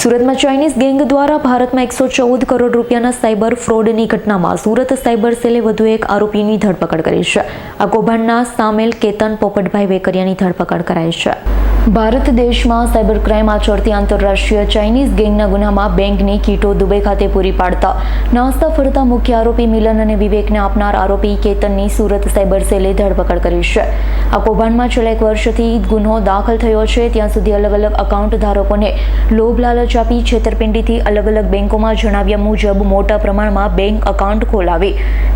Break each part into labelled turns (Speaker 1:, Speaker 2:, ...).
Speaker 1: સુરતમાં Chinese gang દ્વારા ભારતમાં 114 કરોડ રૂપિયાના સાયબર ફ્રોડની ઘટનામાં સુરત સાયબર સેલે વધુ એક આરોપીની ધરપકડ કરી છે. આ કૌભાંડના સામેલ કેતન પોપટભાઈ વેકરિયાની ધરપકડ કરાઈ છે. ભારત દેશમાં સાયબર ક્રાઇમ આચરતી આંતરરાષ્ટ્રીય ચાઇનીઝ ગેંગના ગુનામાં બેંકની કીટો દુબઈ ખાતે પૂરી પાડતા નાસ્તા ફરતા મુખ્ય આરોપી મિલન અને વિવેકને આપનાર આરોપી કેતનની સુરત સાયબર સેલે ધરપકડ કરી છે. આ કૌભાંડમાં છેલ્લા 1 વર્ષથી ગુનો દાખલ થયો છે. ત્યાં સુધી અલગ અલગ એકાઉન્ટ ધારકોને લોભ લાલચ આપી છેતરપિંડીથી અલગ અલગ બેંકોમાં જણાવ્યા મુજબ મોટા પ્રમાણમાં બેંક એકાઉન્ટ ખોલાવી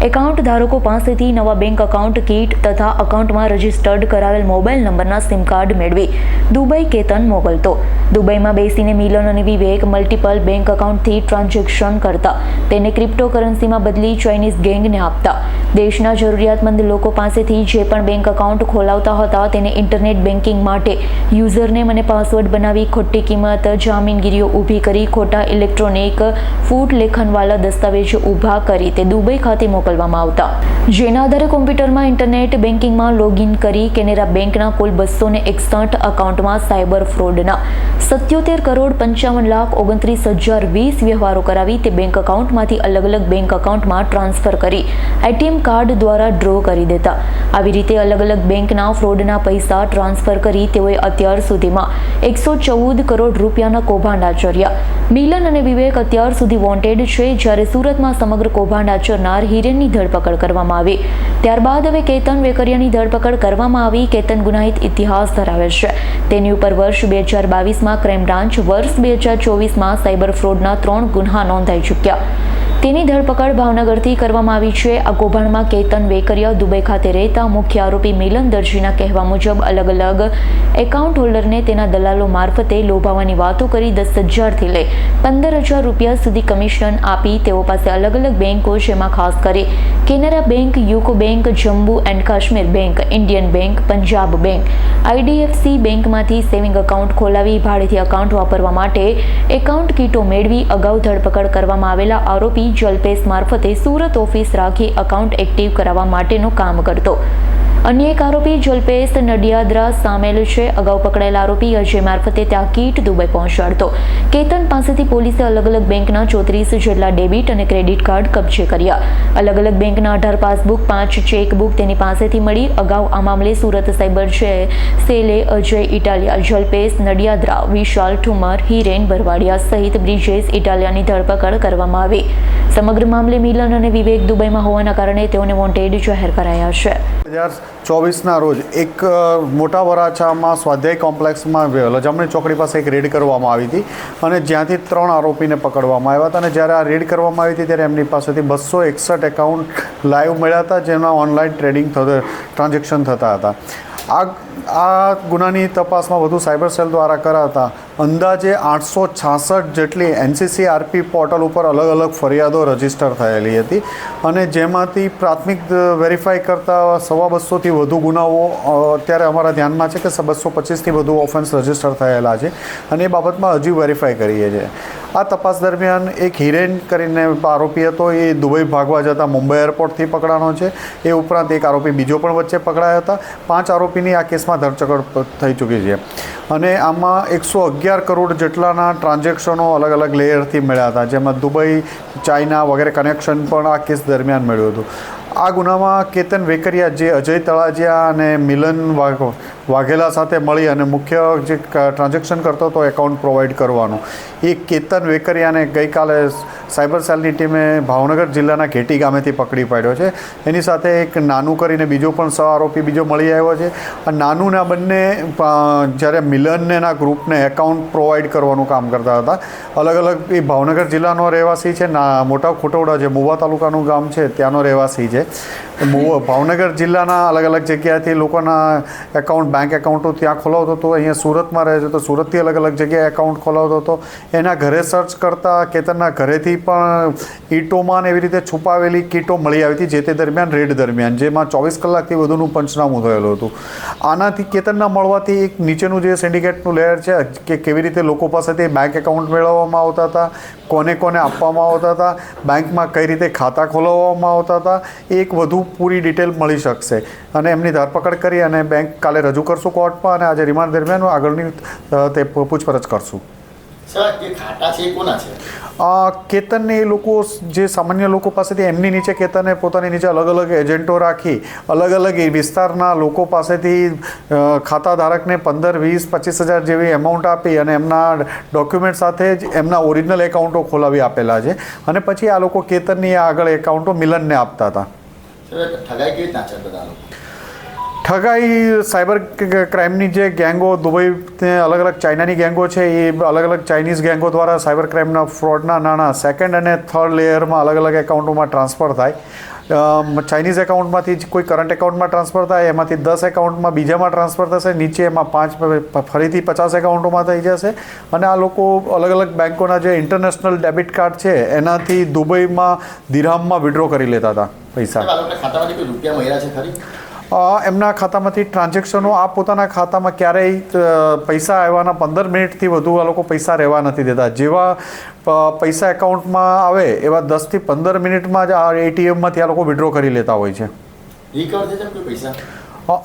Speaker 1: એકાઉન્ટ ધારકો પાસેથી નવા બેંક એકાઉન્ટ કીટ તથા એકાઉન્ટમાં રજીસ્ટર્ડ કરાવેલ મોબાઈલ નંબરના સિમ કાર્ડ મેળવી દુબઈ કેતન મોકલતો. દુબઈમાં બેસીને મિલન અને વિવેક મલ્ટિપલ બેંક એકાઉન્ટથી ટ્રાન્ઝેક્શન કરતા તેને ક્રિપ્ટોકરન્સીમાં બદલી ચાઇનીઝ ગેંગને આપતા. દેશના જરૂરિયાતમંદ લોકો પાસેથી જે પણ બેંક એકાઉન્ટ ખોલાવતા હતા તેને ઇન્ટરનેટ બેન્કિંગ માટે યુઝરનેમ અને પાસવર્ડ બનાવી ખોટી કિંમત જામીનગીરીઓ ઊભી કરી ખોટા ઇલેક્ટ્રોનિક ફૂટ લેખનવાળા દસ્તાવેજો ઊભા કરી તે દુબઈ ખાતે મોકલવામાં આવતા. જેના આધારે કોમ્પ્યુટરમાં ઇન્ટરનેટ બેન્કિંગમાં લોગિન કરી કેનેરા બેંકના કુલ 261 એકાઉન્ટમાં સાયબર ફ્રોડના 77 કરોડ 55 લાખ 29,020 વ્યવહારો કરાવી તે બેંક એકાઉન્ટમાંથી અલગ અલગ બેંક એકાઉન્ટમાં ટ્રાન્સફર કરી એટીએમ કાર્ડ દ્વારા ડ્રો કરી દેતા. આવી રીતે અલગ અલગ બેંકના ફ્રોડના પૈસા ટ્રાન્સફર કરી તેઓએ અત્યાર સુધીમાં 114 કરોડ રૂપિયાના કૌભાંડ આચર્યા. મિલન અને વિવેક અત્યાર સુધી વોન્ટેડ છે, જ્યારે સુરતમાં સમગ્ર કૌભાંડ આચરનાર હિરેનની ધરપકડ કરવામાં આવી. ત્યારબાદ હવે કેતન વેકરિયાની ધરપકડ કરવામાં આવી. કેતન ગુનાહિત ઇતિહાસ ધરાવે છે. તેની ઉપર વર્ષ 2022માં ક્રાઇમ બ્રાન્ચ, વર્ષ 2024માં સાયબર ફ્રોડના 3 ગુન્હા નોંધાઈ ચૂક્યા. તેની ધરપકડ ભાવનગરથી કરવામાં આવી છે. આ કૌભાંડમાં કેતન વેકરિયા દુબઈ ખાતે રહેતા મુખ્ય આરોપી મિલન દરજીના કહેવા મુજબ અલગ અલગ એકાઉન્ટ હોલ્ડરને તેના દલાલો મારફતે લોભાવવાની વાતો કરી 10,000થી લઈ 15,000 રૂપિયા સુધી કમિશન આપી તેઓ પાસે અલગ અલગ બેંકો, જેમાં ખાસ કરી Canara bank, UCO bank, Jammu and Kashmir bank, Indian bank, Punjab bank, IDFC બેંકમાંથી સેવિંગ એકાઉન્ટ ખોલાવી ભાડેથી એકાઉન્ટ વાપરવા માટે એકાઉન્ટ કીટો મેળવી અગાઉ ધરપકડ કરવામાં આવેલા આરોપી જલ્પેશ મારફતે સુરત ઓફિસ રાખી એકાઉન્ટ એક્ટિવ કરાવવા માટેનું કામ કરતો. અન્ય એક આરોપી જલ્પેશ નડિયાદરા સામેલ છે. અગાઉ પકડાયેલા આરોપી અજય મારફતે ત્યાં કીટ દુબઈ પહોંચાડતો. કેતન પાસેથી પોલીસે અલગ અલગ બેંકના 34 જેટલા ડેબિટ અને ક્રેડિટ કાર્ડ કબજે કર્યા. અલગ અલગ બેંકના 18 પાસબુક, 5 ચેકબુક તેની પાસેથી મળી. અગાઉ આ મામલે સુરત સાયબર સેલે અજય ઇટાલિયા, જલ્પેશ નડિયાદરા, વિશાલ ઠુમર, હિરેન બરવાડિયા સહિત બ્રિજેશ ઇટાલિયાની ધરપકડ કરવામાં આવી. સમગ્ર મામલે મિલન અને વિવેક દુબઈમાં હોવાના કારણે તેઓને વોન્ટેડ જાહેર કરાયા છે.
Speaker 2: 2024ના રોજ એક મોટા વરાછામાં સ્વાધ્યાય કોમ્પ્લેક્સમાં લજામણી ચોકડી પાસે એક રેડ કરવામાં આવી હતી અને જ્યાંથી 3 આરોપીને પકડવામાં આવ્યા હતા. અને જ્યારે આ રેડ કરવામાં આવી હતી ત્યારે એમની પાસેથી 261 એકાઉન્ટ લાઈવ મળ્યા હતા, જેમાં ઓનલાઈન ટ્રાન્ઝેક્શન થતા હતા. આ ગુનાની તપાસમાં વધુ સાયબર સેલ દ્વારા કરાતા અંદાજે 866 જેટલી NCCRP પોર્ટલ ઉપર અલગ અલગ ફરિયાદો રજીસ્ટર થયેલી હતી અને જેમાંથી પ્રાથમિક વેરીફાઈ કરતા 250થી વધુ ગુનાઓ અત્યારે અમારા ધ્યાનમાં છે કે 225થી વધુ ઓફેન્સ રજીસ્ટર થયેલા છે અને એ બાબતમાં હજી વેરીફાઈ કરીએ છીએ. આ તપાસ દરમિયાન એક હિરેન કરીને આરોપી હતો, એ દુબઈ ભાગવા જતા મુંબઈ એરપોર્ટથી પકડાનો છે. એ ઉપરાંત એક આરોપી બીજો પણ વચ્ચે પકડાયા હતા. 5 આરોપીની આ કેસમાં ધરપકડ થઈ ચૂકી છે અને આમાં 111 કરોડ જેટલાના ટ્રાન્ઝેક્શનો અલગ અલગ લેયરથી મળ્યા હતા, જેમાં દુબઈ, ચાઇના વગેરે કનેક્શન પણ આ કેસ દરમિયાન મળ્યું હતું. આ ગુનામાં કેતન વેકરિયા, જે અજય તળાજિયા અને મિલન વાઘેલા સાથે મળી અને મુખ્ય જે ટ્રાન્ઝેક્શન કરતો હતો એકાઉન્ટ પ્રોવાઈડ કરવાનું, એ કેતન વેકરિયાને ગઈકાલે સાયબર સેલની ટીમે ભાવનગર જિલ્લાના ઘેટી ગામેથી પકડી પાડ્યો છે. એની સાથે એક નાનું કરીને બીજો પણ આરોપી બીજો મળી આવ્યો છે. આ નાનુના બંને જ્યારે મિલનને એના ગ્રુપને એકાઉન્ટ પ્રોવાઈડ કરવાનું કામ કરતા હતા. અલગ અલગ એ ભાવનગર જિલ્લાનો રહેવાસી છે, મોટા ખોટોડા જે મુવા તાલુકાનું ગામ છે ત્યાંનો રહેવાસી છે. ભાવનગર જિલ્લાના અલગ અલગ જગ્યાએથી લોકોના એકાઉન્ટ, બેંક એકાઉન્ટો ત્યાં ખોલાવતો હતો. અહીંયા સુરતમાં રહે છે તો સુરતથી અલગ અલગ જગ્યાએ એકાઉન્ટ ખોલાવતો હતો. એના ઘરે સર્ચ કરતાં કેતનના ઘરેથી પણ ઈંટોમાં એવી રીતે છુપાવેલી કીટો મળી આવી હતી જે તે દરમિયાન રેડ દરમિયાન, જેમાં 24 કલાકથી વધુનું પંચનામું થયેલું હતું. આનાથી કેતનના મળવાથી એક નીચેનું જે સિન્ડિકેટનું લેયર છે કે કેવી રીતે લોકો પાસેથી બેંક એકાઉન્ટ મેળવવામાં આવતા હતા, કોને કોને આપવામાં આવતા હતા, બેંકમાં કઈ રીતે ખાતા ખોલાવવામાં આવતા હતા, એક વધુ પૂરી ડિટેલ મળી શકશે. અને એમની ધરપકડ કરી અને બેંક કાલે રજૂ કરશું કોર્ટમાં અને આજે રિમાન્ડ દરમિયાન આગળની તે પૂછપરછ કરશું.
Speaker 3: સર જે ખાતા છે એ કોના છે?
Speaker 2: કેતનને એ લોકો જે સામાન્ય લોકો પાસેથી એમની નીચે કેતને પોતાની નીચે અલગ અલગ એજન્ટો રાખી અલગ અલગ એ વિસ્તારના લોકો પાસેથી ખાતા ધારકને 15-20-25 હજાર જેવી એમાઉન્ટ આપી અને એમના ડોક્યુમેન્ટ સાથે જ એમના ઓરિજિનલ એકાઉન્ટો ખોલાવી આપેલા છે અને પછી આ લોકો કેતનની આગળ એકાઉન્ટો મિલનને આપતા હતા.
Speaker 3: સર ઠગાઈ કેવી રીતના છે બધા લોકો?
Speaker 2: ઠગાઈ સાયબર ક્રાઇમની જે ગેંગો દુબઈ અલગ અલગ ચાઇનાની ગેંગો છે એ અલગ અલગ ચાઇનીઝ ગેંગો દ્વારા સાયબર ક્રાઇમના ફ્રોડના નાણાં સેકન્ડ અને થર્ડ લેયરમાં અલગ અલગ એકાઉન્ટોમાં ટ્રાન્સફર થાય. ચાઇનીઝ એકાઉન્ટમાંથી કોઈ કરંટ એકાઉન્ટમાં ટ્રાન્સફર થાય, એમાંથી 10 એકાઉન્ટમાં બીજામાં ટ્રાન્સફર થશે, નીચે એમાં 5 ફરીથી 50 એકાઉન્ટોમાં થઈ જશે અને આ લોકો અલગ અલગ બેન્કોના જે ઇન્ટરનેશનલ ડેબિટ કાર્ડ છે એનાથી દુબઈમાં દિરહામમાં વિડ્રો કરી લેતા હતા પૈસા.
Speaker 3: આ લોકોના ખાતામાંથી કોઈ રૂપિયા મળ્યા છે ખરી?
Speaker 2: એમના ખાતામાંથી ટ્રાન્ઝેક્શનો આ પોતાના ખાતામાં ક્યારેય પૈસા આવવાના 15 મિનિટથી વધુ આ લોકો પૈસા રહેવા નથી દેતા. જેવા પૈસા એકાઉન્ટમાં આવે એવા 10 થી 15 મિનિટમાં જ આ એટીએમમાંથી આ લોકો વિડ્રો કરી લેતા હોય છે.
Speaker 3: રિકવર થઈ જાય કોઈ પૈસા?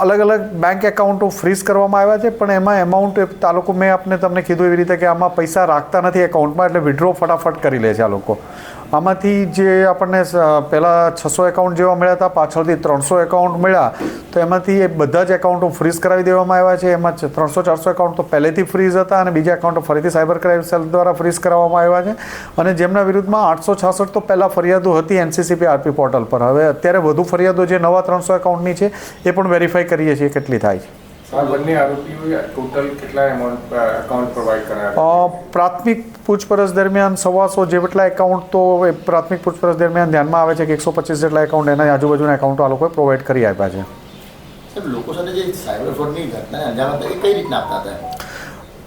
Speaker 2: અલગ અલગ બેંક એકાઉન્ટો ફ્રીઝ કરવામાં આવ્યા છે પણ એમાં એમાઉન્ટ આ લોકો મેં તમને કીધું એવી રીતે કે આમાં પૈસા રાખતા નથી એકાઉન્ટમાં, એટલે વિડ્રો ફટાફટ કરી લે છે આ લોકો. આમાંથી જે આપણને પહેલાં 600 એકાઉન્ટ જેવા મળ્યા હતા, પાછળથી 300 એકાઉન્ટ મળ્યા, તો એમાંથી એ બધા જ એકાઉન્ટો ફ્રીઝ કરાવી દેવામાં આવ્યા છે. એમાં 300-400 એકાઉન્ટ તો પહેલેથી ફ્રીઝ હતા અને બીજા એકાઉન્ટો ફરીથી સાયબર ક્રાઇમ સેલ દ્વારા ફ્રીઝ કરાવવામાં આવ્યા છે અને જેમના વિરુદ્ધમાં 866 તો પહેલાં ફરિયાદો હતી NCCP RP પોર્ટલ પર. હવે અત્યારે વધુ ફરિયાદો જે નવા 300 એકાઉન્ટની છે એ પણ વેરીફાઈ કરીએ છીએ કેટલી થાય છે.
Speaker 4: બંને આરોપીઓએ ટોટલ કેટલા એકાઉન્ટ પ્રોવાઈડ કરાયા?
Speaker 2: પ્રાથમિક પૂછપરછ દરમિયાન 125 જેટલા એકાઉન્ટ તો પ્રાથમિક પૂછપરછ દરમિયાન ધ્યાનમાં આવે છે કે 125 જેટલા એકાઉન્ટ એના આજુબાજુના એકાઉન્ટો આ લોકોએ પ્રોવાઈડ કરી આપ્યા છે.
Speaker 3: સાહેબ લોકો સાથે જે સાયબર ફ્રોડની ઘટનાને અંજામ આપતા એ કઈ રીતના આપતા હતા?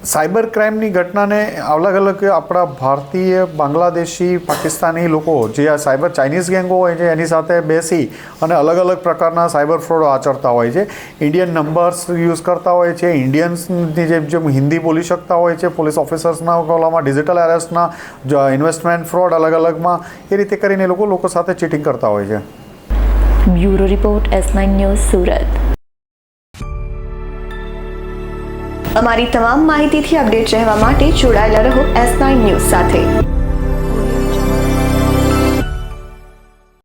Speaker 2: સાયબર ક્રાઇમની ઘટનાને અલગ અલગ આપણા ભારતીય, બાંગ્લાદેશી, પાકિસ્તાની લોકો જે આ સાયબર ચાઇનીઝ ગેંગો હોય છે એની સાથે બેસી અને અલગ અલગ પ્રકારના સાયબર ફ્રોડ આચરતા હોય છે. ઇન્ડિયન નંબર્સ યુઝ કરતા હોય છે, ઇન્ડિયન્સની જેમ હિન્દી બોલી શકતા હોય છે, પોલીસ ઓફિસર્સના કોલામાં ડિજિટલ એરેસ્ટના ઇન્વેસ્ટમેન્ટ ફ્રોડ અલગ અલગમાં એ રીતે કરીને લોકો સાથે ચીટિંગ કરતા હોય છે.
Speaker 1: Bureau report S9 news Surat.
Speaker 5: અમારી તમામ માહિતીથી અપડેટ રહેવા માટે જોડાયેલા રહો S9 ન્યૂઝ સાથે.